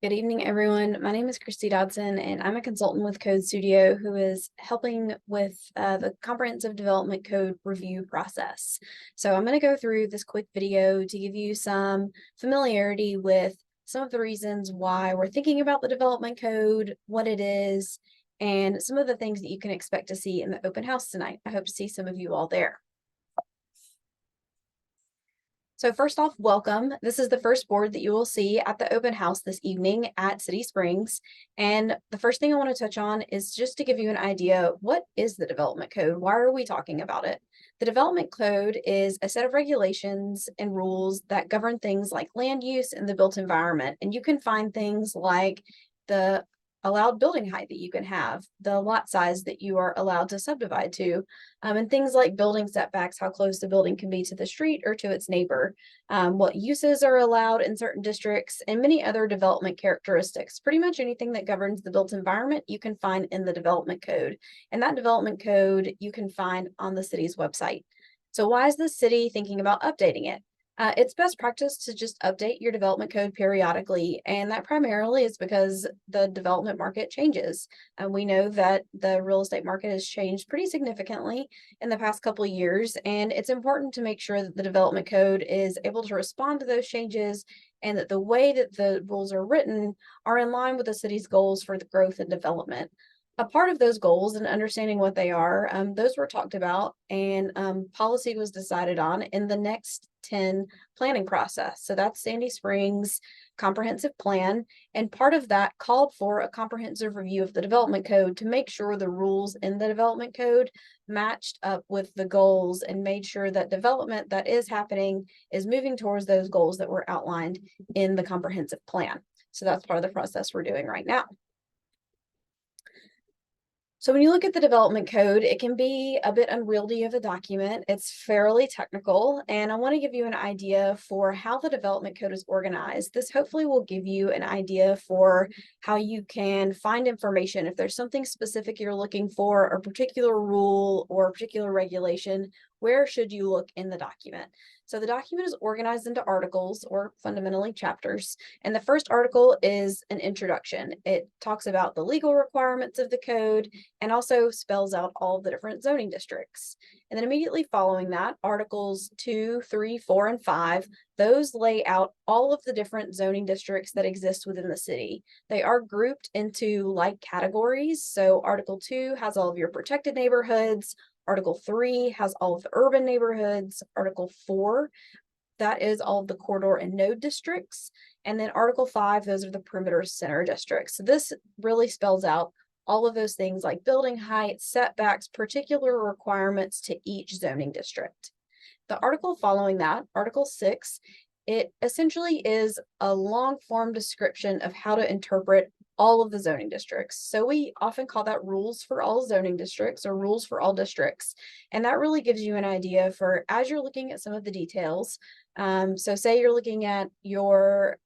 Good evening, everyone. My name is Christy Dodson, and I'm a consultant with Code Studio who is helping with the comprehensive development code review process. So I'm going to go through this quick video to give you some familiarity with some of the reasons why we're thinking about the development code, what it is, and some of the things that you can expect to see in the open house tonight. I hope to see some of you all there. So first off, welcome. This is the first board that you will see at the open house this evening at City Springs. And the first thing I want to touch on is just to give you an idea, what is the development code? Why are we talking about it? The development code is a set of regulations and rules that govern things like land use and the built environment. And you can find things like the allowed building height that you can have, the lot size that you are allowed to subdivide to, and things like building setbacks, how close the building can be to the street or to its neighbor, what uses are allowed in certain districts, and many other development characteristics. Pretty much anything that governs the built environment you can find in the development code. And that development code you can find on the city's website. So why is the city thinking about updating it? It's best practice to just update your development code periodically, and that primarily is because the development market changes. And we know that the real estate market has changed pretty significantly in the past couple of years, and it's important to make sure that the development code is able to respond to those changes and that the way that the rules are written are in line with the city's goals for the growth and development. A part of those goals and understanding what they are, those were talked about and policy was decided on in the next 10 planning process. So that's Sandy Springs comprehensive plan. And part of that called for a comprehensive review of the development code to make sure the rules in the development code matched up with the goals and made sure that development that is happening is moving towards those goals that were outlined in the comprehensive plan. So that's part of the process we're doing right now. So when you look at the development code, it can be a bit unwieldy of a document. It's fairly technical, and I want to give you an idea for how the development code is organized. This hopefully will give you an idea for how you can find information. If there's something specific you're looking for, a particular rule or a particular regulation, where should you look in the document? So the document is organized into articles, or fundamentally chapters. And the first article is an introduction. It talks about the legal requirements of the code and also spells out all of the different zoning districts. And then immediately following that, articles 2, 3, 4, and 5, those lay out all of the different zoning districts that exist within the city. They are grouped into like categories. So Article 2 has all of your protected neighborhoods. Article 3 has all of the urban neighborhoods. Article 4, that is all of the corridor and node districts. And then Article 5, those are the perimeter center districts. So this really spells out all of those things like building height, setbacks, particular requirements to each zoning district. The article following that, Article 6, it essentially is a long form description of how to interpret all of the zoning districts. So we often call that rules for all zoning districts or rules for all districts. And that really gives you an idea for as you're looking at some of the details. So say you're looking at your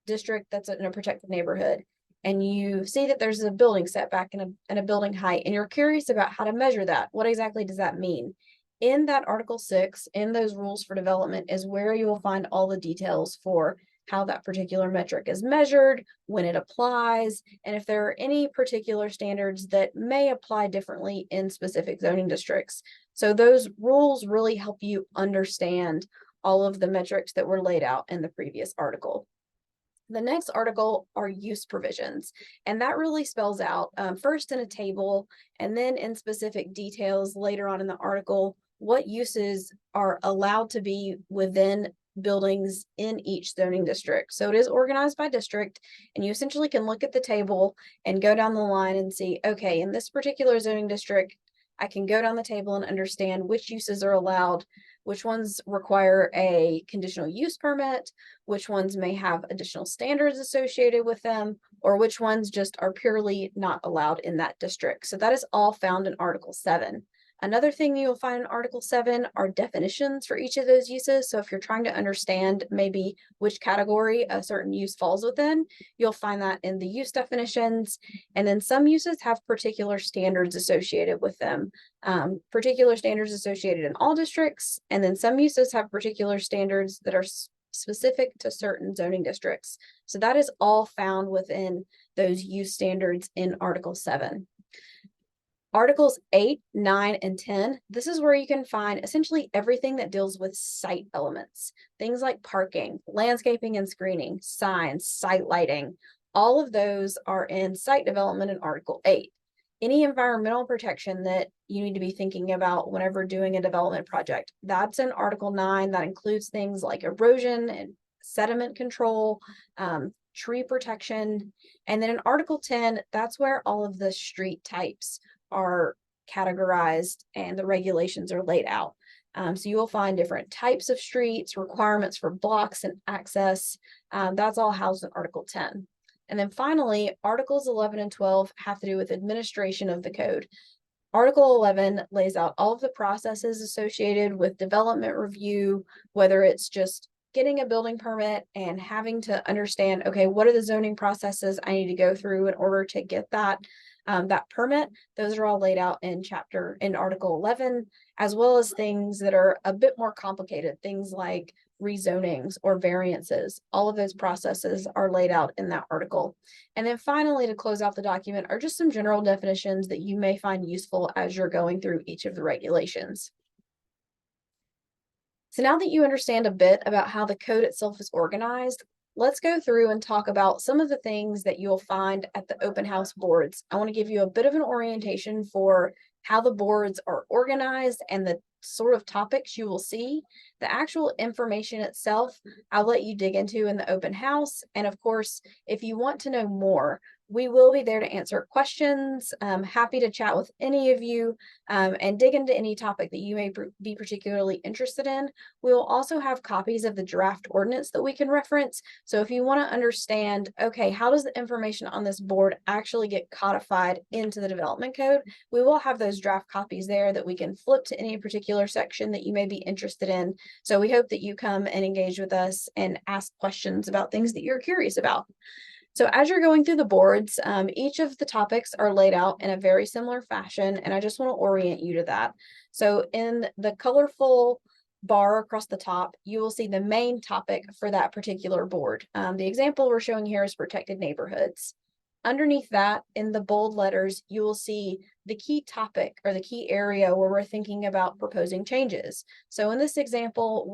district that's in a protected neighborhood and you see that there's a building setback and a building height, and you're curious about how to measure that. What exactly does that mean? In that Article 6, in those rules for development, is where you will find all the details for how that particular metric is measured, when it applies, and if there are any particular standards that may apply differently in specific zoning districts. So those rules really help you understand all of the metrics that were laid out in the previous article. The next article are use provisions, and that really spells out first in a table and then in specific details later on in the article what uses are allowed to be within buildings in each zoning district. So it is organized by district, and you essentially can look at the table and go down the line and see, okay, in this particular zoning district, I can go down the table and understand which uses are allowed, which ones require a conditional use permit, which ones may have additional standards associated with them, or which ones just are purely not allowed in that district. So that is all found in Article 7. Another thing you'll find in Article 7 are definitions for each of those uses. So if you're trying to understand maybe which category a certain use falls within, you'll find that in the use definitions. And then some uses have particular standards associated with them, particular standards associated in all districts. And then some uses have particular standards that are specific to certain zoning districts. So that is all found within those use standards in Article 7. Articles 8, 9, and 10, this is where you can find essentially everything that deals with site elements. Things like parking, landscaping and screening, signs, site lighting. All of those are in site development in Article 8. Any environmental protection that you need to be thinking about whenever doing a development project, that's in Article 9. That includes things like erosion and sediment control, tree protection. And then in Article 10, that's where all of the street types are categorized and the regulations are laid out. So you will find different types of streets, requirements for blocks and access. That's all housed in Article 10. And then finally, Articles 11 and 12 have to do with administration of the code. Article 11 lays out all of the processes associated with development review, whether it's just getting a building permit and having to understand, okay, what are the zoning processes I need to go through in order to get that permit. Those are all laid out in Article 11, as well as things that are a bit more complicated, things like rezonings or variances. All of those processes are laid out in that article. And then finally, to close out the document are just some general definitions that you may find useful as you're going through each of the regulations. So now that you understand a bit about how the code itself is organized, let's go through and talk about some of the things that you'll find at the open house boards. I want to give you a bit of an orientation for how the boards are organized and the sort of topics you will see. The actual information itself, I'll let you dig into in the open house. And of course, if you want to know more, we will be there to answer questions. I'm happy to chat with any of you and dig into any topic that you may be particularly interested in. We will also have copies of the draft ordinance that we can reference. So if you want to understand, okay, how does the information on this board actually get codified into the development code? We will have those draft copies there that we can flip to any particular section that you may be interested in. So we hope that you come and engage with us and ask questions about things that you're curious about. So as you're going through the boards, each of the topics are laid out in a very similar fashion, and I just want to orient you to that. So in the colorful bar across the top, you will see the main topic for that particular board. The example we're showing here is protected neighborhoods. Underneath that, in the bold letters, you will see the key topic or the key area where we're thinking about proposing changes. So in this example,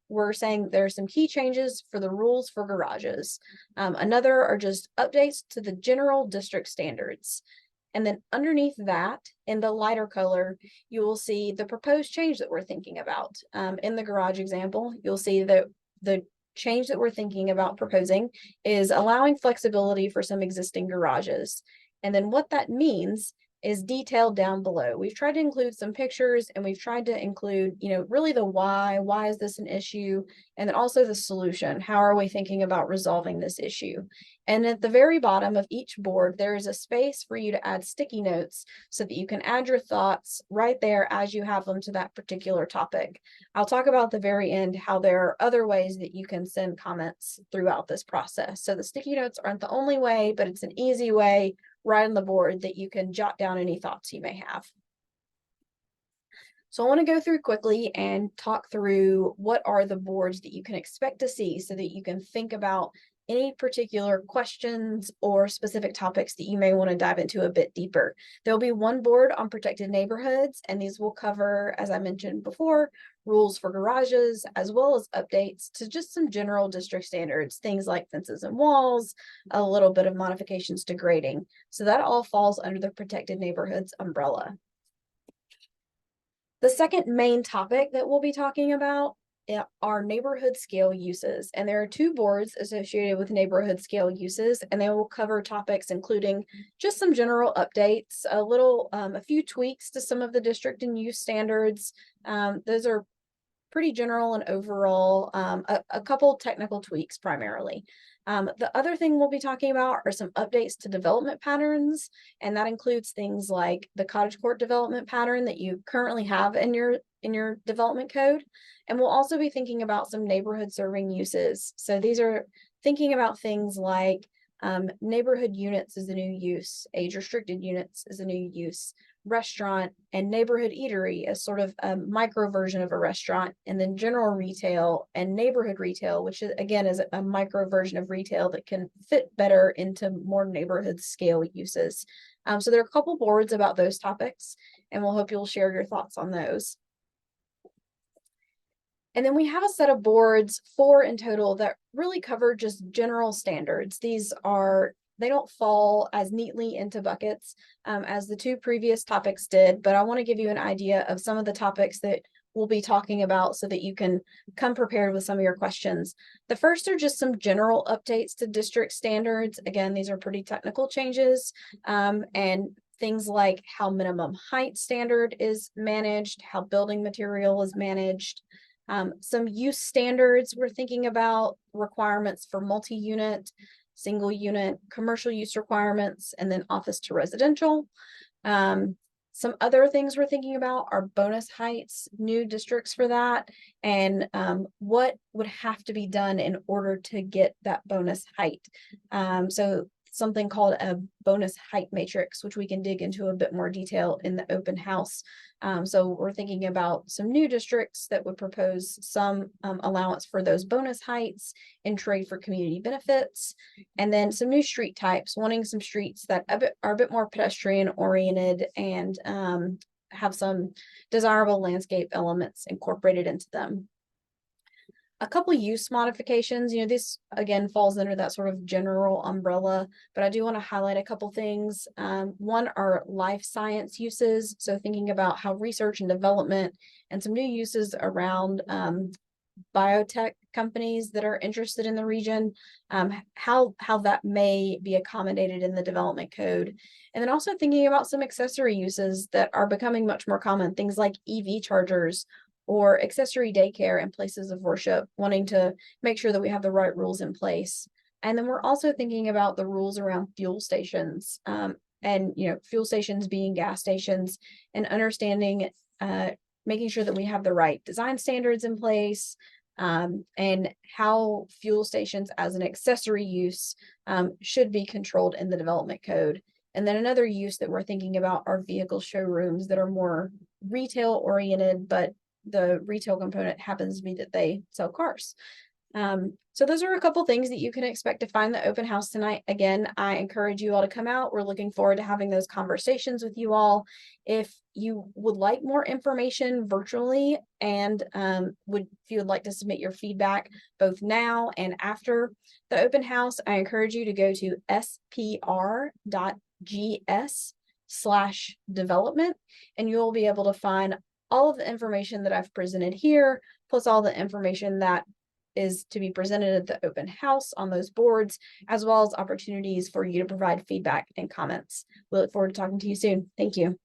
we're saying there are some key changes for the rules for garages. Another are just updates to the general district standards. And then underneath that, in the lighter color, you will see the proposed change that we're thinking about. In the garage example, you'll see that the change that we're thinking about proposing is allowing flexibility for some existing garages. And then what that means is detailed down below. We've tried to include some pictures and we've tried to include, really the why is this an issue? And then also the solution. How are we thinking about resolving this issue? And at the very bottom of each board, there is a space for you to add sticky notes so that you can add your thoughts right there as you have them to that particular topic. I'll talk about at the very end how there are other ways that you can send comments throughout this process. So the sticky notes aren't the only way, but it's an easy way right on the board that you can jot down any thoughts you may have. So I want to go through quickly and talk through what are the boards that you can expect to see so that you can think about any particular questions or specific topics that you may want to dive into a bit deeper. There'll be one board on protected neighborhoods, and these will cover, as I mentioned before, rules for garages, as well as updates to just some general district standards, things like fences and walls, a little bit of modifications to grading. So that all falls under the protected neighborhoods umbrella. The second main topic that we'll be talking about are neighborhood scale uses. And there are two boards associated with neighborhood scale uses, and they will cover topics including just some general updates, a few tweaks to some of the district and use standards. Those are pretty general and overall, a couple technical tweaks primarily. The other thing we'll be talking about are some updates to development patterns, and that includes things like the cottage court development pattern that you currently have in your development code. And we'll also be thinking about some neighborhood serving uses. So these are thinking about things like neighborhood units is a new use, age restricted units is a new use, restaurant, and neighborhood eatery as sort of a micro version of a restaurant, and then general retail and neighborhood retail, which is, again, is a micro version of retail that can fit better into more neighborhood scale uses. So there are a couple boards about those topics, and we'll hope you'll share your thoughts on those. And then we have a set of boards, 4 in total, that really cover just general standards. They don't fall as neatly into buckets as the 2 previous topics did, but I want to give you an idea of some of the topics that we'll be talking about so that you can come prepared with some of your questions. The first are just some general updates to district standards. Again, these are pretty technical changes, and things like how minimum height standard is managed, how building material is managed. Some use standards we're thinking about, requirements for multi-unit, single unit, commercial use requirements, and then office to residential. Some other things we're thinking about are bonus heights, new districts for that, and what would have to be done in order to get that bonus height. So something called a bonus height matrix, which we can dig into a bit more detail in the open house. So we're thinking about some new districts that would propose some allowance for those bonus heights in trade for community benefits, and then some new street types, wanting some streets that are a bit more pedestrian oriented and have some desirable landscape elements incorporated into them. A couple use modifications, this again falls under that sort of general umbrella, but I do want to highlight a couple things. One are life science uses. So thinking about how research and development and some new uses around biotech companies that are interested in the region, how that may be accommodated in the development code. And then also thinking about some accessory uses that are becoming much more common, things like EV chargers or accessory daycare and places of worship, wanting to make sure that we have the right rules in place. And then we're also thinking about the rules around fuel stations, and fuel stations being gas stations, and understanding, making sure that we have the right design standards in place, and how fuel stations as an accessory use should be controlled in the development code. And then another use that we're thinking about are vehicle showrooms that are more retail oriented, but the retail component happens to be that they sell cars. So those are a couple things that you can expect to find in the open house tonight. Again, I encourage you all to come out. We're looking forward to having those conversations with you all. If you would like more information virtually and if you would like to submit your feedback both now and after the open house, I encourage you to go to spr.gs/development, and you'll be able to find all of the information that I've presented here, plus all the information that is to be presented at the open house on those boards, as well as opportunities for you to provide feedback and comments. We look forward to talking to you soon. Thank you.